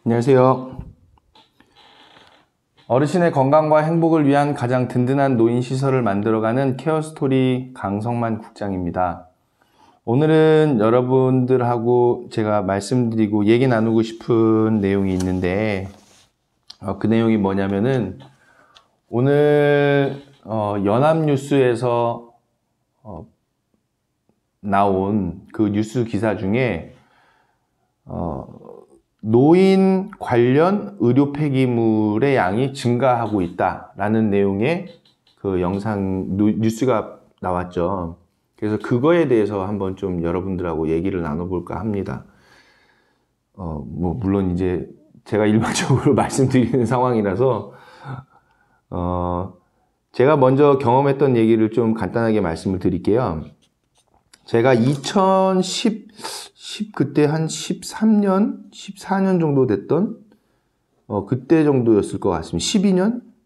안녕하세요. 어르신의 건강과 행복을 위한 가장 든든한 노인시설을 만들어가는 케어스토리 강성만 국장입니다. 오늘은 여러분들하고 제가 말씀드리고 얘기 나누고 싶은 내용이 있는데 그 내용이 뭐냐면은 오늘 연합뉴스에서 나온 그 뉴스 기사 중에 노인 관련 의료 폐기물의 양이 증가하고 있다라는 내용의 그 영상 뉴스가 나왔죠. 그래서 그거에 대해서 한번 좀 여러분들하고 얘기를 나눠볼까 합니다. 물론 이제 제가 일반적으로 말씀드리는 상황이라서 제가 먼저 경험했던 얘기를 좀 간단하게 말씀을 드릴게요. 제가 2010 그때 한 13년, 14년 정도 됐던 그때 정도였을 것 같습니다.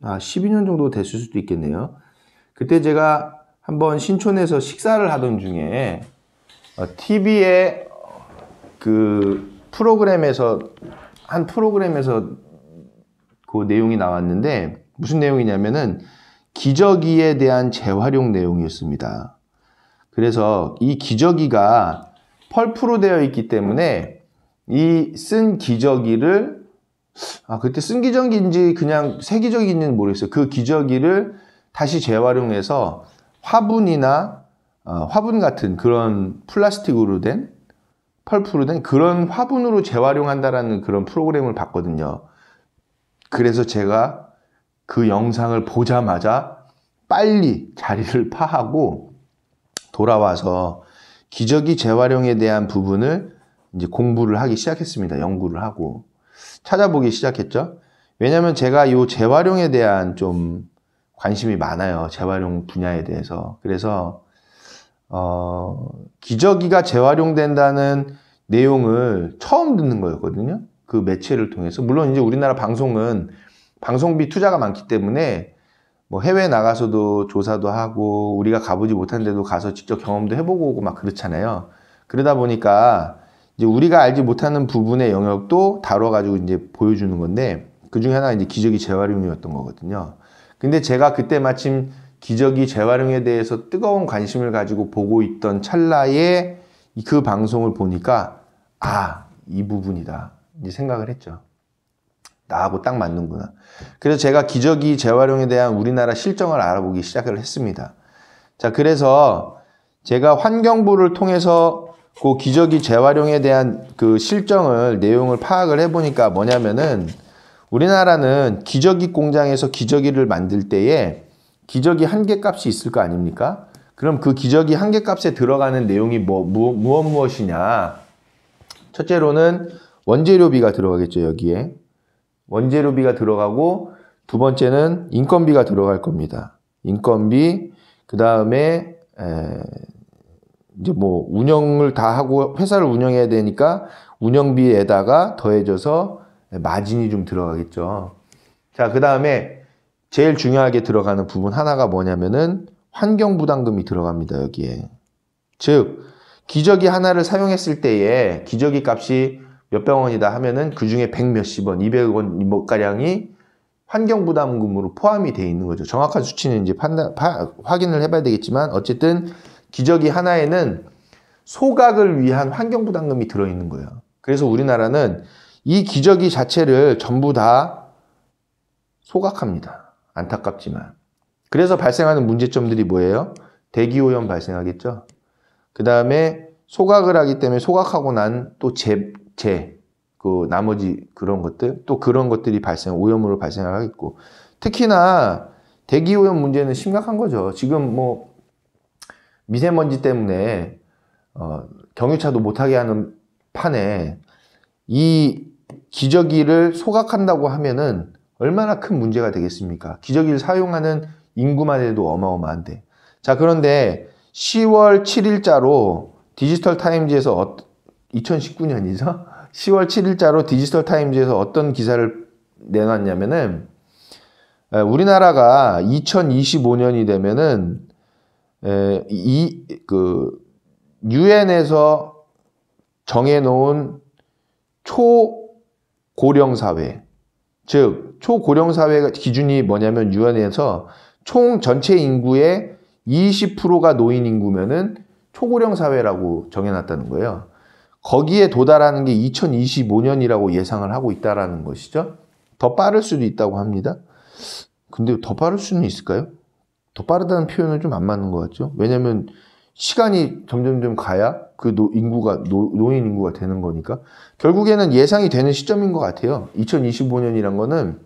12년 정도 됐을 수도 있겠네요. 그때 제가 한번 신촌에서 식사를 하던 중에 TV에 그 한 프로그램에서 그 내용이 나왔는데 무슨 내용이냐면은 기저귀에 대한 재활용 내용이었습니다. 그래서 이 기저귀가 펄프로 되어 있기 때문에 이 쓴 기저귀를 그때 쓴 기저귀인지 그냥 새 기저귀인지는 모르겠어요. 그 기저귀를 다시 재활용해서 화분이나 화분 같은 그런 플라스틱으로 된 펄프로 된 그런 화분으로 재활용한다라는 그런 프로그램을 봤거든요. 그래서 제가 그 영상을 보자마자 빨리 자리를 파하고 돌아와서 기저귀 재활용에 대한 부분을 이제 공부를 하기 시작했습니다. 연구를 하고 찾아보기 시작했죠. 왜냐하면 제가 이 재활용에 대한 좀 관심이 많아요. 재활용 분야에 대해서. 그래서 기저귀가 재활용된다는 내용을 처음 듣는 거였거든요. 그 매체를 통해서. 물론 이제 우리나라 방송은 방송비 투자가 많기 때문에 뭐 해외 나가서도 조사도 하고 우리가 가보지 못한 데도 가서 직접 경험도 해보고 오고 막 그렇잖아요. 그러다 보니까 이제 우리가 알지 못하는 부분의 영역도 다뤄가지고 이제 보여주는 건데 그 중에 하나가 이제 기저귀 재활용이었던 거거든요. 근데 제가 그때 마침 기저귀 재활용에 대해서 뜨거운 관심을 가지고 보고 있던 찰나에 그 방송을 보니까 이 부분이다 이제 생각을 했죠. 나하고 딱 맞는구나. 그래서 제가 기저귀 재활용에 대한 우리나라 실정을 알아보기 시작을 했습니다. 자, 그래서 제가 환경부를 통해서 그 기저귀 재활용에 대한 그 실정을, 내용을 파악을 해보니까 뭐냐면은 우리나라는 기저귀 공장에서 기저귀를 만들 때에 기저귀 한 개 값이 있을 거 아닙니까? 그럼 그 기저귀 한 개 값에 들어가는 내용이 무엇이냐? 첫째로는 원재료비가 들어가겠죠, 여기에. 원재료비가 들어가고 두 번째는 인건비가 들어갈 겁니다. 인건비, 그 다음에 이제 뭐 운영을 다 하고 회사를 운영해야 되니까 운영비에다가 더해져서 마진이 좀 들어가겠죠. 자, 그 다음에 제일 중요하게 들어가는 부분 하나가 뭐냐면은 환경부담금이 들어갑니다, 여기에. 즉, 기저귀 하나를 사용했을 때에 기저귀 값이 몇백 원이다 하면은 그 중에 100 몇십 원, 200원 뭐가량이 환경부담금으로 포함이 되어 있는 거죠. 정확한 수치는 이제 확인을 해봐야 되겠지만 어쨌든 기저귀 하나에는 소각을 위한 환경부담금이 들어있는 거예요. 그래서 우리나라는 이 기저귀 자체를 전부 다 소각합니다. 안타깝지만. 그래서 발생하는 문제점들이 뭐예요? 대기오염 발생하겠죠. 그 다음에 소각을 하기 때문에 소각하고 난 또 그 나머지 그런 것들, 또 그런 것들이 오염으로 발생하겠고, 특히나 대기오염 문제는 심각한 거죠. 지금 뭐 미세먼지 때문에 경유차도 못하게 하는 판에 이 기저귀를 소각한다고 하면은 얼마나 큰 문제가 되겠습니까? 기저귀를 사용하는 인구만 해도 어마어마한데. 자, 그런데 10월 7일자로 디지털 타임즈에서 2019년이죠? 10월 7일자로 디지털 타임즈에서 어떤 기사를 내놨냐면은 우리나라가 2025년이 되면은 유엔에서 정해놓은 초고령사회. 즉, 초고령사회 기준이 뭐냐면 유엔에서 총 전체 인구의 20%가 노인 인구면은 초고령사회라고 정해놨다는 거예요. 거기에 도달하는 게 2025년이라고 예상을 하고 있다는 것이죠. 더 빠를 수도 있다고 합니다. 근데 더 빠를 수는 있을까요? 더 빠르다는 표현은 좀 안 맞는 것 같죠. 왜냐하면 시간이 점점 가야 그 노인 인구가 되는 거니까. 결국에는 예상이 되는 시점인 것 같아요. 2025년이란 거는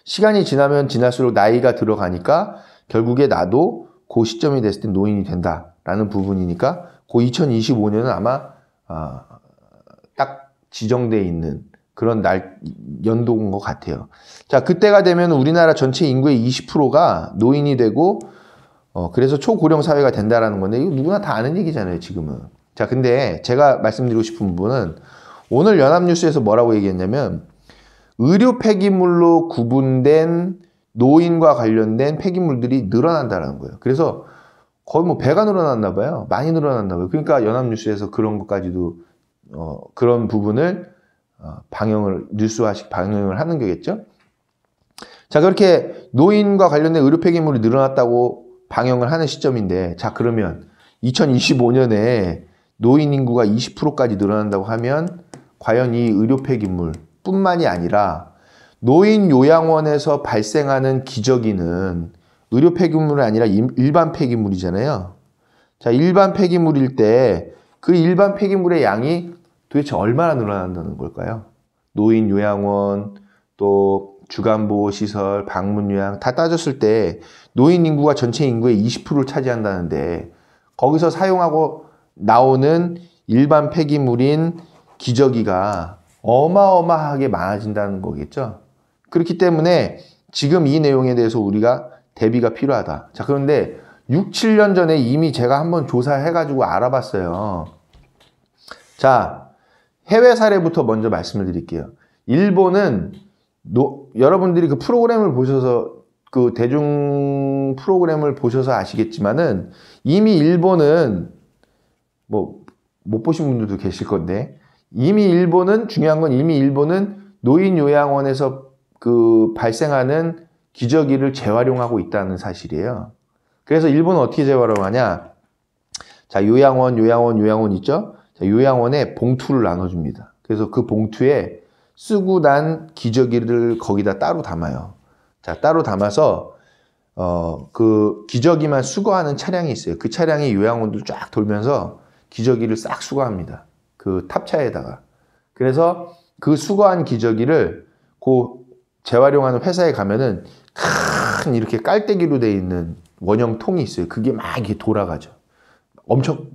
시간이 지나면 지날수록 나이가 들어가니까 결국에 나도 그 시점이 됐을 때 노인이 된다라는 부분이니까 그 2025년은 아마 딱 지정되어 있는 그런 연도인 것 같아요. 자, 그때가 되면 우리나라 전체 인구의 20%가 노인이 되고, 그래서 초고령 사회가 된다라는 건데, 이거 누구나 다 아는 얘기잖아요, 지금은. 자, 근데 제가 말씀드리고 싶은 부분은 오늘 연합뉴스에서 뭐라고 얘기했냐면, 의료 폐기물로 구분된 노인과 관련된 폐기물들이 늘어난다는 거예요. 그래서 거의 뭐 배가 늘어났나 봐요. 많이 늘어났나 봐요. 그러니까 연합뉴스에서 그런 것까지도, 그런 부분을 뉴스화식 방영을 하는 거겠죠. 자, 그렇게 노인과 관련된 의료 폐기물이 늘어났다고 방영을 하는 시점인데, 자, 그러면 2025년에 노인 인구가 20%까지 늘어난다고 하면 과연 이 의료 폐기물 뿐만이 아니라 노인 요양원에서 발생하는 기저귀는 의료 폐기물이 아니라 일반 폐기물이잖아요. 자, 일반 폐기물일 때 그 일반 폐기물의 양이 도대체 얼마나 늘어난다는 걸까요? 노인 요양원, 또 주간보호시설, 방문요양 다 따졌을 때 노인 인구가 전체 인구의 20%를 차지한다는데 거기서 사용하고 나오는 일반 폐기물인 기저귀가 어마어마하게 많아진다는 거겠죠. 그렇기 때문에 지금 이 내용에 대해서 우리가 대비가 필요하다. 자, 그런데 6, 7년 전에 이미 제가 한번 조사해가지고 알아봤어요. 자, 해외 사례부터 먼저 말씀을 드릴게요. 일본은 여러분들이 그 프로그램을 보셔서 그 대중 프로그램을 보셔서 아시겠지만은 이미 일본은 뭐 못 보신 분들도 계실 건데 중요한 건 이미 일본은 노인 요양원에서 그 발생하는 기저귀를 재활용하고 있다는 사실이에요. 그래서 일본은 어떻게 재활용하냐? 자, 요양원 있죠? 자, 요양원에 봉투를 나눠줍니다. 그래서 그 봉투에 쓰고 난 기저귀를 거기다 따로 담아요. 자, 따로 담아서 그 기저귀만 수거하는 차량이 있어요. 그 차량이 요양원도 쫙 돌면서 기저귀를 싹 수거합니다. 그 탑차에다가. 그래서 그 수거한 기저귀를 그 재활용하는 회사에 가면은 큰 이렇게 깔때기로 돼 있는 원형 통이 있어요. 그게 막 이렇게 돌아가죠. 엄청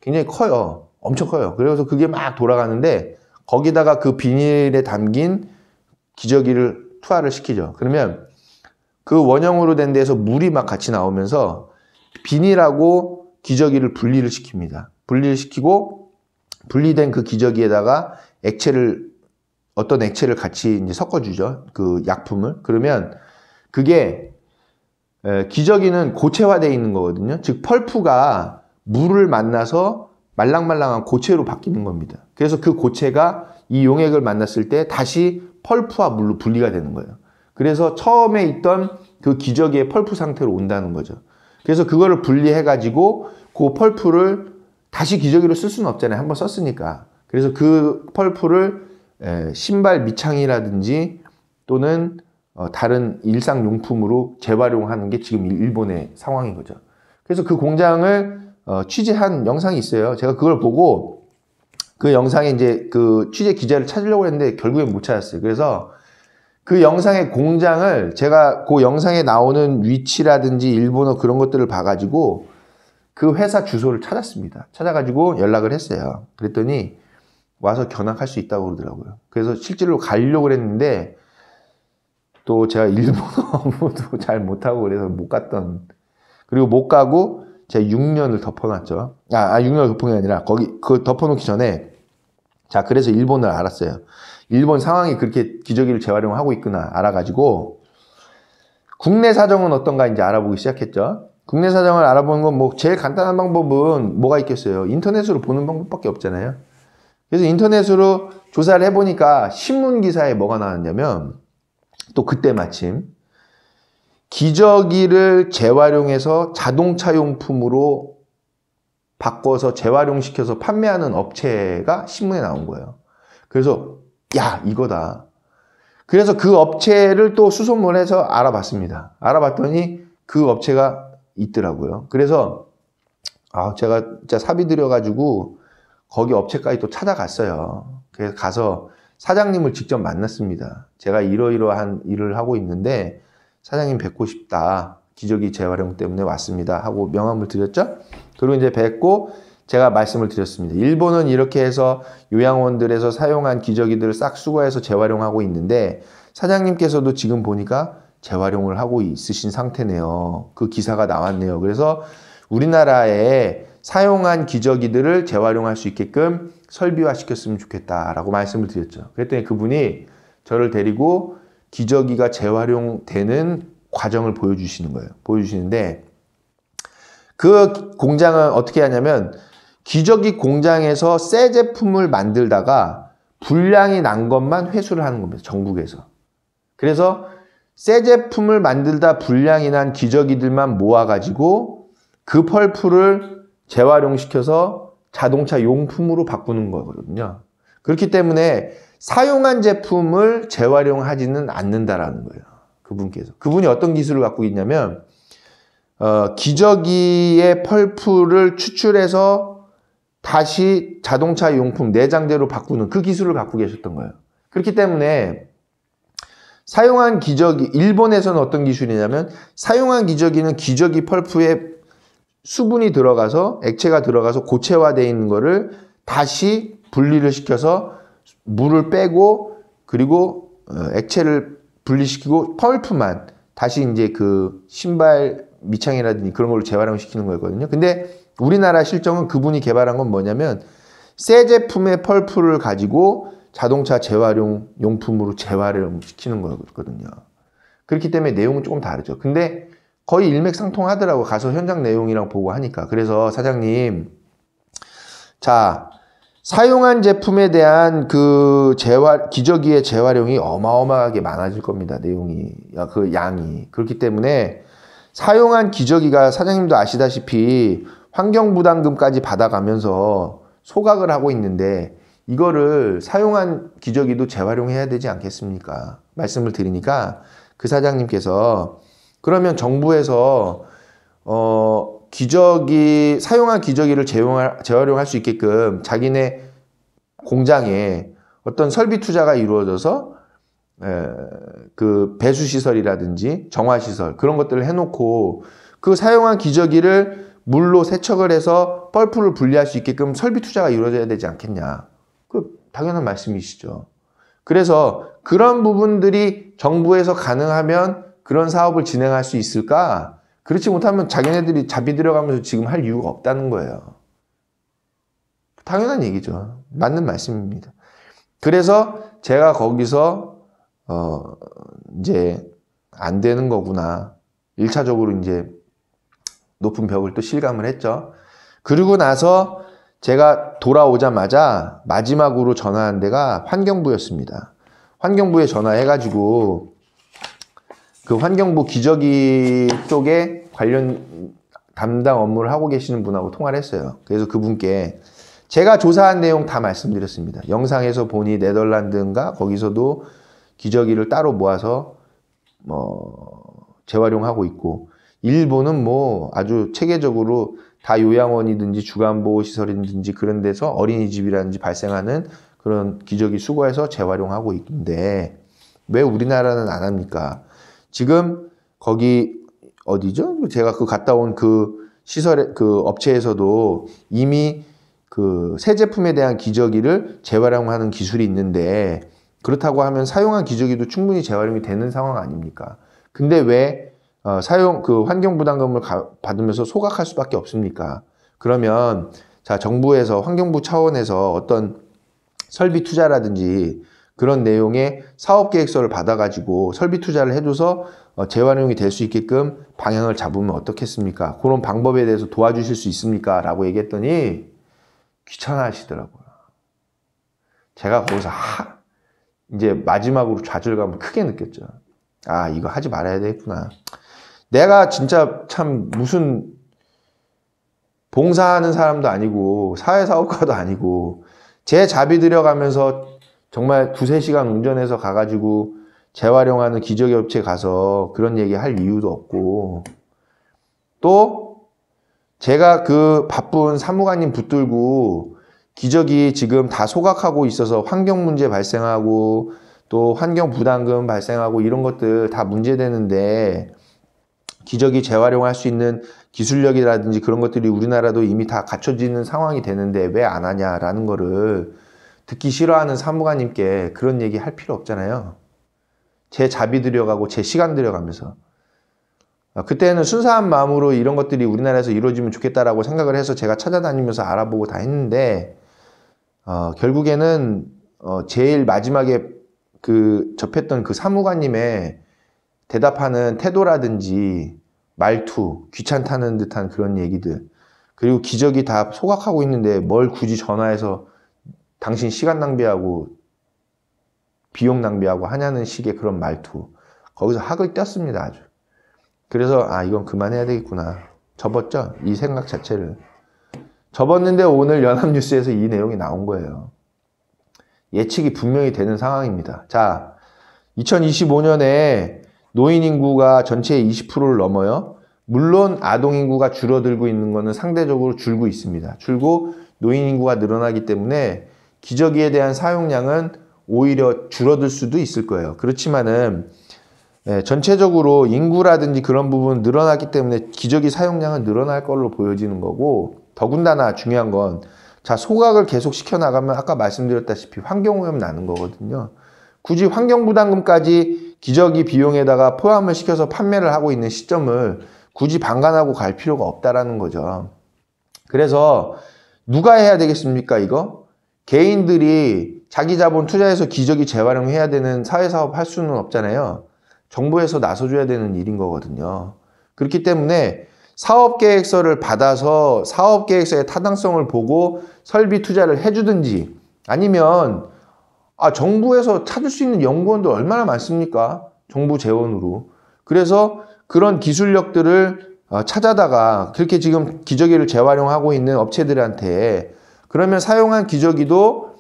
굉장히 커요. 엄청 커요. 그래서 그게 막 돌아가는데 거기다가 그 비닐에 담긴 기저귀를 투하를 시키죠. 그러면 그 원형으로 된 데에서 물이 막 같이 나오면서 비닐하고 기저귀를 분리를 시킵니다. 분리를 시키고 분리된 그 기저귀에다가 어떤 액체를 같이 이제 섞어주죠. 그 약품을. 그러면 그게 기저귀는 고체화되어 있는 거거든요. 즉 펄프가 물을 만나서 말랑말랑한 고체로 바뀌는 겁니다. 그래서 그 고체가 이 용액을 만났을 때 다시 펄프와 물로 분리가 되는 거예요. 그래서 처음에 있던 그 기저귀의 펄프 상태로 온다는 거죠. 그래서 그거를 분리해가지고 그 펄프를 다시 기저귀로 쓸 수는 없잖아요. 한번 썼으니까. 그래서 그 펄프를 신발 밑창이라든지 또는 다른 일상용품으로 재활용하는 게 지금 일본의 상황인 거죠. 그래서 그 공장을 취재한 영상이 있어요. 제가 그걸 보고 그 영상에 이제 그 취재 기자를 찾으려고 했는데 결국엔 못 찾았어요. 그래서 그 영상의 공장을 제가 그 영상에 나오는 위치라든지 일본어 그런 것들을 봐가지고 그 회사 주소를 찾았습니다. 찾아가지고 연락을 했어요. 그랬더니 와서 견학할 수 있다고 그러더라고요. 그래서 실제로 가려고 했는데 또 제가 일본어도 잘 못하고 그래서 못 갔던, 그리고 못 가고 제가 6년을 덮어놨죠. 6년을 덮은 게 아니라 그 덮어놓기 전에 자, 그래서 일본을 알았어요. 일본 상황이 그렇게 기저귀를 재활용하고 있구나 알아가지고 국내 사정은 어떤가 이제 알아보기 시작했죠. 국내 사정을 알아보는 건 뭐 제일 간단한 방법은 뭐가 있겠어요. 인터넷으로 보는 방법밖에 없잖아요. 그래서 인터넷으로 조사를 해보니까 신문 기사에 뭐가 나왔냐면 또 그때 마침 기저귀를 재활용해서 자동차 용품으로 바꿔서 재활용시켜서 판매하는 업체가 신문에 나온 거예요. 그래서 야, 이거다. 그래서 그 업체를 또 수소문을 해서 알아봤습니다. 알아봤더니 그 업체가 있더라고요. 그래서 제가 진짜 사비 들여가지고 거기 업체까지 또 찾아갔어요. 그래서 가서 사장님을 직접 만났습니다. 제가 이러이러한 일을 하고 있는데 사장님 뵙고 싶다. 기저귀 재활용 때문에 왔습니다. 하고 명함을 드렸죠. 그리고 이제 뵙고 제가 말씀을 드렸습니다. 일본은 이렇게 해서 요양원들에서 사용한 기저귀들을 싹 수거해서 재활용하고 있는데 사장님께서도 지금 보니까 재활용을 하고 있으신 상태네요. 그 기사가 나왔네요. 그래서 우리나라에 사용한 기저귀들을 재활용할 수 있게끔 설비화 시켰으면 좋겠다라고 말씀을 드렸죠. 그랬더니 그분이 저를 데리고 기저귀가 재활용되는 과정을 보여주시는 거예요. 보여주시는데 그 공장은 어떻게 하냐면 기저귀 공장에서 새 제품을 만들다가 불량이 난 것만 회수를 하는 겁니다. 전국에서. 그래서 새 제품을 만들다 불량이 난 기저귀들만 모아가지고 그 펄프를 재활용시켜서 자동차 용품으로 바꾸는 거거든요. 그렇기 때문에 사용한 제품을 재활용하지는 않는다라는 거예요. 그분께서. 그분이 어떤 기술을 갖고 있냐면 기저귀의 펄프를 추출해서 다시 자동차 용품 내장재로 바꾸는 그 기술을 갖고 계셨던 거예요. 그렇기 때문에 사용한 기저귀, 일본에서는 어떤 기술이냐면 사용한 기저귀는 기저귀 펄프에 수분이 들어가서 액체가 들어가서 고체화되어 있는 거를 다시 분리를 시켜서 물을 빼고 그리고 액체를 분리시키고 펄프만 다시 이제 그 신발 밑창이라든지 그런 걸로 재활용시키는 거거든요. 근데 우리나라 실정은 그분이 개발한 건 뭐냐면 새 제품의 펄프를 가지고 자동차 재활용 용품으로 재활용시키는 거거든요. 그렇기 때문에 내용은 조금 다르죠. 근데 거의 일맥상통하더라고. 가서 현장 내용이랑 보고 하니까. 그래서 사장님, 자, 사용한 제품에 대한 그 기저귀의 재활용이 어마어마하게 많아질 겁니다. 내용이, 그 양이. 그렇기 때문에 사용한 기저귀가 사장님도 아시다시피 환경부담금까지 받아가면서 소각을 하고 있는데 이거를 사용한 기저귀도 재활용해야 되지 않겠습니까? 말씀을 드리니까 그 사장님께서 그러면 정부에서 사용한 기저귀를 재활용할 수 있게끔 자기네 공장에 어떤 설비 투자가 이루어져서 그 배수시설이라든지 정화시설 그런 것들을 해놓고 그 사용한 기저귀를 물로 세척을 해서 펄프를 분리할 수 있게끔 설비 투자가 이루어져야 되지 않겠냐. 그 당연한 말씀이시죠. 그래서 그런 부분들이 정부에서 가능하면 그런 사업을 진행할 수 있을까? 그렇지 못하면 자기네들이 자비 들여가면서 지금 할 이유가 없다는 거예요. 당연한 얘기죠. 맞는 말씀입니다. 그래서 제가 거기서 이제 안 되는 거구나. 1차적으로 이제 높은 벽을 또 실감을 했죠. 그리고 나서 제가 돌아오자마자 마지막으로 전화한 데가 환경부였습니다. 환경부에 전화해가지고 그 환경부 기저귀 쪽에 관련 담당 업무를 하고 계시는 분하고 통화를 했어요. 그래서 그분께 제가 조사한 내용 다 말씀드렸습니다. 영상에서 보니 네덜란드인가 거기서도 기저귀를 따로 모아서 재활용하고 있고 일본은 뭐 아주 체계적으로 다 요양원이든지 주간보호시설이든지 그런 데서 어린이집이라든지 발생하는 그런 기저귀 수거해서 재활용하고 있는데 왜 우리나라는 안 합니까? 지금 거기 어디죠? 제가 그 갔다 온 그 시설에 그 업체에서도 이미 그 새 제품에 대한 기저귀를 재활용하는 기술이 있는데 그렇다고 하면 사용한 기저귀도 충분히 재활용이 되는 상황 아닙니까? 근데 왜 그 환경부담금을 받으면서 소각할 수밖에 없습니까? 그러면 자 정부에서 환경부 차원에서 어떤 설비 투자라든지 그런 내용의 사업계획서를 받아가지고 설비 투자를 해줘서 재활용이 될 수 있게끔 방향을 잡으면 어떻겠습니까? 그런 방법에 대해서 도와주실 수 있습니까? 라고 얘기했더니 귀찮아 하시더라고요. 제가 거기서 이제 마지막으로 좌절감을 크게 느꼈죠. 아, 이거 하지 말아야 되겠구나. 내가 진짜 참 무슨 봉사하는 사람도 아니고 사회사업가도 아니고 제 자비 들여가면서 정말 2-3시간 운전해서 가가지고 재활용하는 기저귀 업체 가서 그런 얘기 할 이유도 없고, 또 제가 그 바쁜 사무관님 붙들고 기저귀 지금 다 소각하고 있어서 환경 문제 발생하고 또 환경 부담금 발생하고 이런 것들 다 문제되는데, 기저귀 재활용할 수 있는 기술력이라든지 그런 것들이 우리나라도 이미 다 갖춰지는 상황이 되는데 왜 안 하냐라는 거를 듣기 싫어하는 사무관님께 그런 얘기 할 필요 없잖아요. 제 자비 들여가고 제 시간 들여가면서. 그때는 순수한 마음으로 이런 것들이 우리나라에서 이루어지면 좋겠다라고 생각을 해서 제가 찾아다니면서 알아보고 다 했는데, 결국에는 제일 마지막에 접했던 그 사무관님의 대답하는 태도라든지 말투, 귀찮다는 듯한 그런 얘기들, 그리고 기저귀 다 소각하고 있는데 뭘 굳이 전화해서 당신 시간 낭비하고 비용 낭비하고 하냐는 식의 그런 말투, 거기서 학을 뗐습니다. 아주. 그래서 이건 그만해야 되겠구나. 접었죠. 이 생각 자체를 접었는데 오늘 연합뉴스에서 이 내용이 나온 거예요. 예측이 분명히 되는 상황입니다. 자, 2025년에 노인 인구가 전체의 20%를 넘어요. 물론 아동 인구가 줄어들고 있는 것은 상대적으로 줄고 있습니다. 줄고 노인 인구가 늘어나기 때문에 기저귀에 대한 사용량은 오히려 줄어들 수도 있을 거예요. 그렇지만은 전체적으로 인구라든지 그런 부분 늘어나기 때문에 기저귀 사용량은 늘어날 걸로 보여지는 거고, 더군다나 중요한 건, 자, 소각을 계속 시켜나가면 아까 말씀드렸다시피 환경오염 나는 거거든요. 굳이 환경부담금까지 기저귀 비용에다가 포함을 시켜서 판매를 하고 있는 시점을 굳이 방관하고 갈 필요가 없다라는 거죠. 그래서 누가 해야 되겠습니까, 이거? 개인들이 자기 자본 투자해서 기저귀 재활용해야 되는 사회사업 할 수는 없잖아요. 정부에서 나서줘야 되는 일인 거거든요. 그렇기 때문에 사업계획서를 받아서 사업계획서의 타당성을 보고 설비 투자를 해주든지, 아니면 정부에서 찾을 수 있는 연구원도 얼마나 많습니까? 정부 재원으로. 그래서 그런 기술력들을 찾아다가 그렇게 지금 기저귀를 재활용하고 있는 업체들한테, 그러면 사용한 기저귀도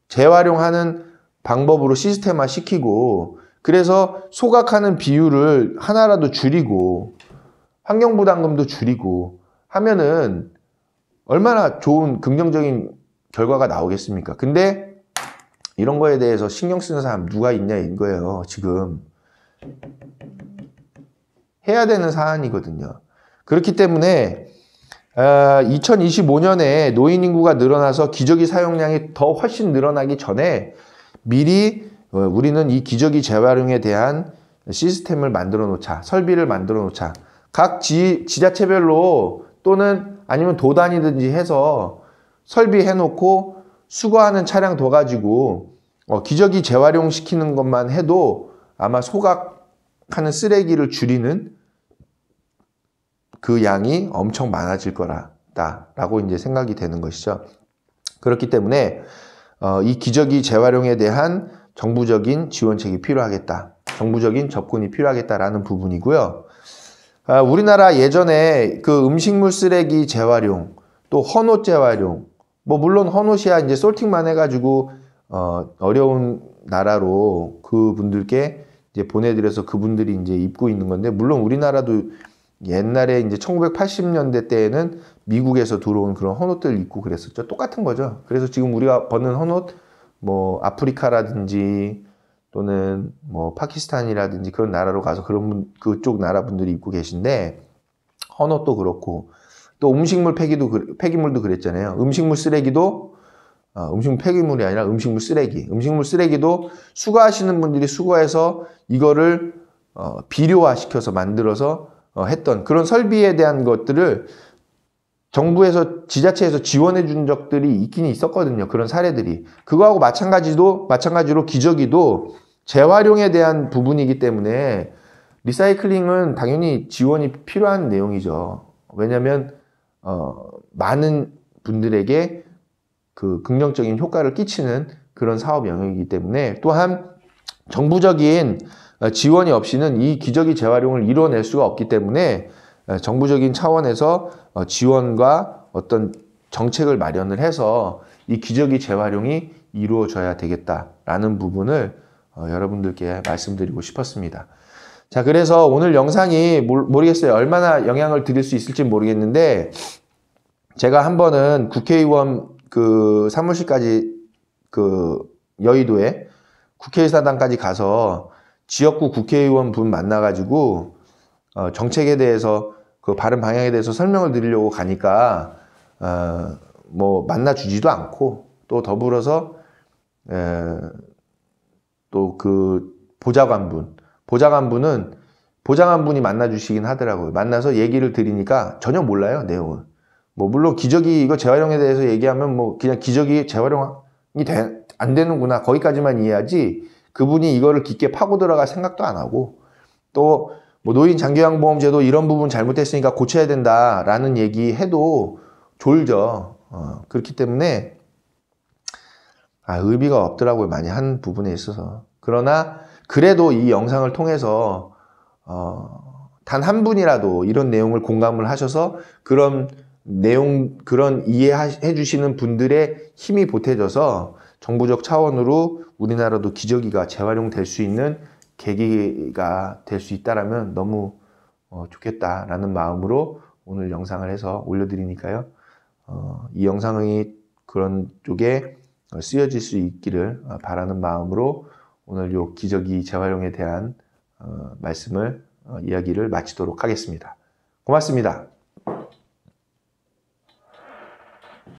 재활용하는 방법으로 시스템화 시키고, 그래서 소각하는 비율을 하나라도 줄이고 환경부담금도 줄이고 하면은 얼마나 좋은 긍정적인 결과가 나오겠습니까? 근데 이런 거에 대해서 신경 쓰는 사람 누가 있냐 이거예요. 지금 해야 되는 사안이거든요. 그렇기 때문에 2025년에 노인 인구가 늘어나서 기저귀 사용량이 더 훨씬 늘어나기 전에 미리 우리는 이 기저귀 재활용에 대한 시스템을 만들어 놓자, 설비를 만들어 놓자. 각 지자체별로 또는 아니면 도단이든지 해서 설비해 놓고 수거하는 차량 둬가지고 기저귀 재활용 시키는 것만 해도 아마 소각하는 쓰레기를 줄이는 그 양이 엄청 많아질 거라고 이제 생각이 되는 것이죠. 그렇기 때문에 이 기저귀 재활용에 대한 정부적인 지원책이 필요하겠다. 정부적인 접근이 필요하겠다라는 부분이고요. 우리나라 예전에 그 음식물 쓰레기 재활용, 또 헌옷 재활용, 물론 헌옷이야 이제 솔팅만 해가지고 어려운 나라로 그분들께 이제 보내드려서 그분들이 이제 입고 있는 건데, 물론 우리나라도 옛날에 이제 1980년대 때에는 미국에서 들어온 그런 헌옷들 입고 그랬었죠. 똑같은 거죠. 그래서 지금 우리가 벗는 헌옷, 아프리카라든지 또는 파키스탄이라든지 그런 나라로 가서 그쪽 나라 분들이 입고 계신데, 헌옷도 그렇고 또 음식물 폐기물도 그랬잖아요. 음식물 쓰레기도 음식물 폐기물이 아니라 음식물 쓰레기도 수거하시는 분들이 수거해서 이거를 비료화 시켜서 만들어서 했던 그런 설비에 대한 것들을 정부에서 지자체에서 지원해 준 적들이 있긴 있었거든요. 그런 사례들이. 그거하고 마찬가지로 기저귀도 재활용에 대한 부분이기 때문에 리사이클링은 당연히 지원이 필요한 내용이죠. 왜냐하면 많은 분들에게 그 긍정적인 효과를 끼치는 그런 사업 영역이기 때문에, 또한 정부적인 지원이 없이는 이 기저귀 재활용을 이뤄낼 수가 없기 때문에 정부적인 차원에서 지원과 어떤 정책을 마련을 해서 이 기저귀 재활용이 이루어져야 되겠다라는 부분을 여러분들께 말씀드리고 싶었습니다. 자, 그래서 오늘 영상이 모르겠어요. 얼마나 영향을 드릴 수 있을지 모르겠는데, 제가 한 번은 국회의원 그 사무실까지 그 여의도에 국회의사당까지 가서 지역구 국회의원 분 만나가지고 정책에 대해서 그 바른 방향에 대해서 설명을 드리려고 가니까 뭐 만나주지도 않고, 또 더불어서 또 그 보좌관분이 만나주시긴 하더라고요. 만나서 얘기를 드리니까 전혀 몰라요, 내용을. 뭐 물론 기저귀 이거 재활용에 대해서 얘기하면 뭐 그냥 기저귀 재활용이 안 되는구나, 거기까지만 이해하지, 그분이 이거를 깊게 파고 들어갈 생각도 안 하고, 또 뭐 노인 장기요양보험제도 이런 부분 잘못했으니까 고쳐야 된다라는 얘기 해도 졸죠. 그렇기 때문에 의미가 없더라고요, 많이 한 부분에 있어서. 그러나 그래도 이 영상을 통해서 단 한 분이라도 이런 내용을 공감을 하셔서 그런 이해해 주시는 분들의 힘이 보태져서 정부적 차원으로 우리나라도 기저귀가 재활용될 수 있는 계기가 될 수 있다라면 너무 좋겠다라는 마음으로 오늘 영상을 해서 올려드리니까요. 이 영상이 그런 쪽에 쓰여질 수 있기를 바라는 마음으로 오늘 요 기저귀 재활용에 대한 이야기를 마치도록 하겠습니다. 고맙습니다.